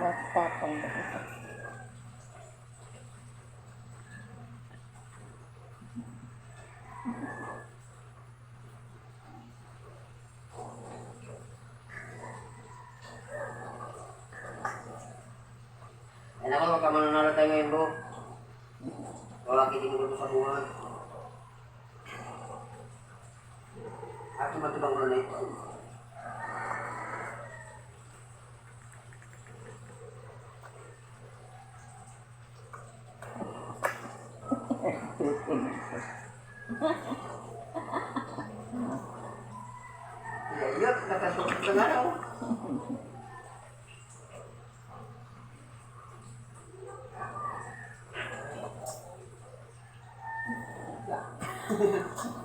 Matapang ba? Ay naku, huwag ka mananalo tayo ngayon, bro. Wala kitin ko sa buwan. At tumatibang ko na ito. Yayot, nakasukot ka nga raw. Yeah.